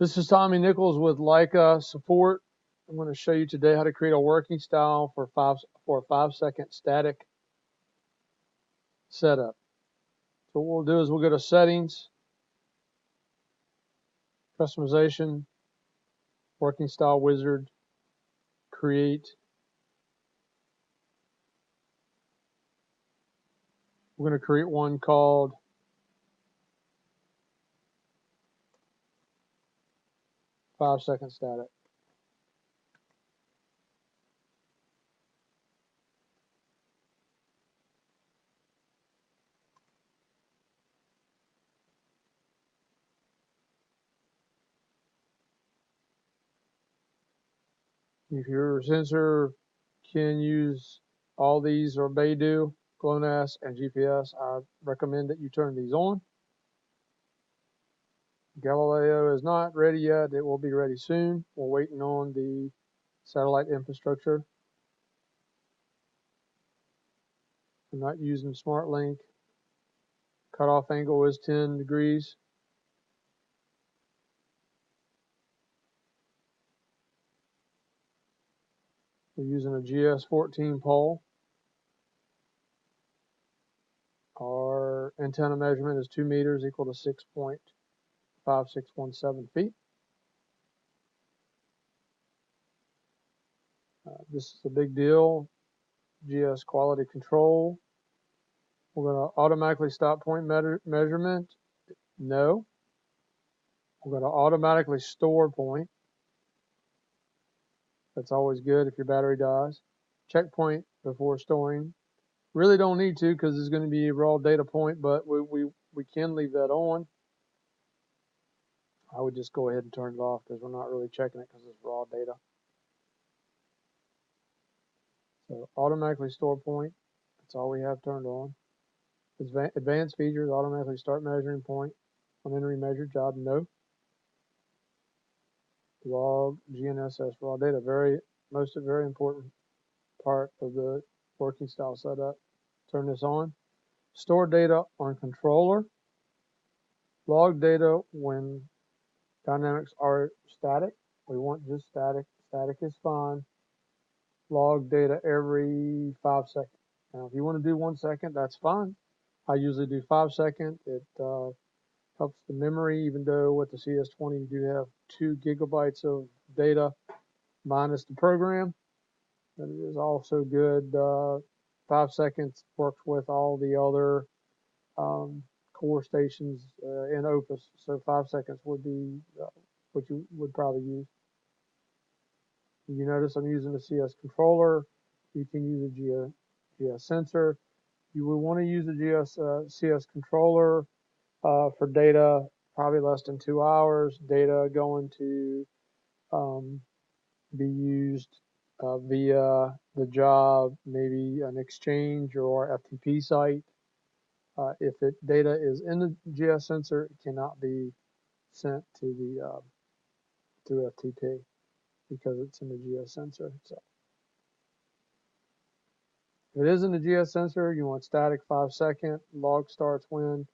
This is Tommy Nichols with Leica Support. I'm going to show you today how to create a working style for a 5-second static setup. So what we'll do is we'll go to Settings, Customization, Working Style Wizard, Create. We're going to create one called 5-second static. If your sensor can use all these or may do, GLONASS and GPS, I recommend that you turn these on. Galileo is not ready yet. It will be ready soon. We're waiting on the satellite infrastructure. I'm not using SmartLink. Cutoff angle is 10 degrees. We're using a gs-14 pole. Our antenna measurement is 2 meters, equal to 6.5617 feet. This is a big deal. GS quality control. We're going to automatically stop point measurement. No. We're going to automatically store point. That's always good if your battery dies. Checkpoint before storing. Really don't need to because it's going to be a raw data point, but we can leave that on. I would just go ahead and turn it off because we're not really checking it because it's raw data. So automatically store point. That's all we have turned on. Advanced features, automatically start measuring point on entering measured job. No. Log GNSS raw data. Very important part of the working style setup. Turn this on. Store data on controller. Log data when dynamics are static. We want just static. Static is fine. Log data every 5 seconds. Now, if you want to do 1 second, that's fine. I usually do 5 seconds. It helps the memory, even though with the cs-20 you do have 2 gigabytes of data minus the program. But it is also good. 5 seconds works with all the other core stations in Opus. So 5 seconds would be what you would probably use. You notice I'm using a CS controller. You can use a GS sensor. You would want to use a CS controller for data probably less than 2 hours. Data going to be used via the job, maybe an exchange or FTP site. If data is in the GS sensor, it cannot be sent to the through FTP because it's in the GS sensor. So if it is in the GS sensor, you want static 5 second. Log starts when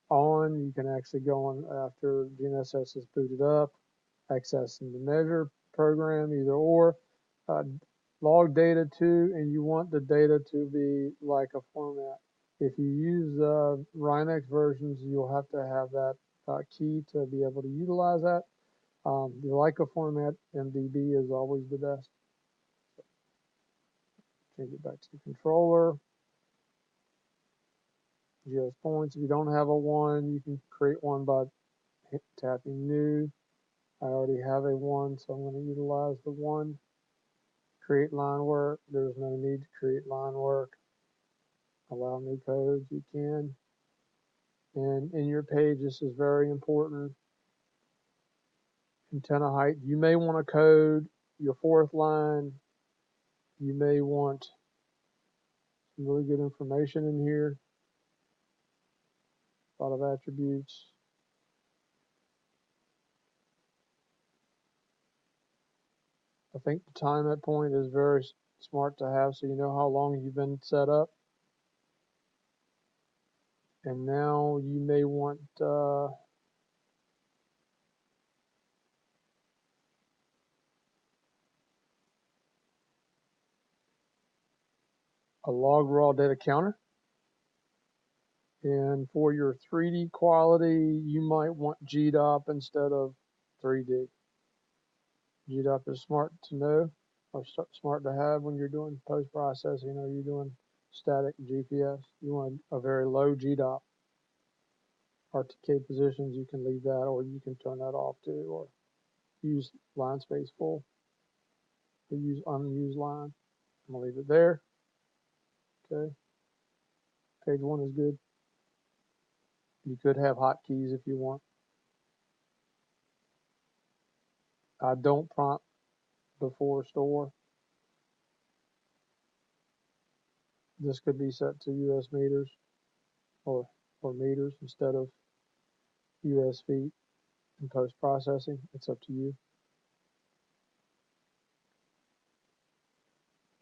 on. You can actually go on after GNSS is booted up, accessing the measure program, either or. Log data to, and you want the data to be Leica format. If you use Rhinex versions, you'll have to have that key to be able to utilize that. The Leica format MDB is always the best. Change it back to the controller. GS points. If you don't have a 1, you can create one by tapping new. I already have a 1, so I'm going to utilize the 1. Create line work. There's no need to create line work. Allow new codes. You can. And in your page, this is very important. Antenna height. You may want to code your 4th line. You may want some really good information in here. A lot of attributes. I think the time at point is very smart to have so you know how long you've been set up. And now you may want a log raw data counter. And for your 3D quality, you might want GDOP instead of 3D. GDOP is smart to know, or smart to have when you're doing post-processing or you're doing static GPS. You want a very low GDOP. RTK positions, you can leave that, or you can turn that off too, or use line space full, or use unused line. I'm gonna leave it there. Okay. Page 1 is good. You could have hotkeys if you want. I don't prompt before store. This could be set to US meters or meters instead of US feet in post-processing. It's up to you.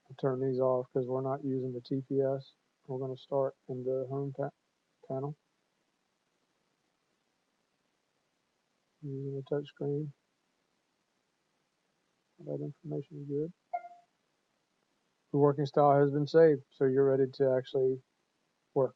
I'll turn these off because we're not using the TPS. We're going to start in the home panel using the touch screen. That information is good. The working style has been saved, so you're ready to actually work.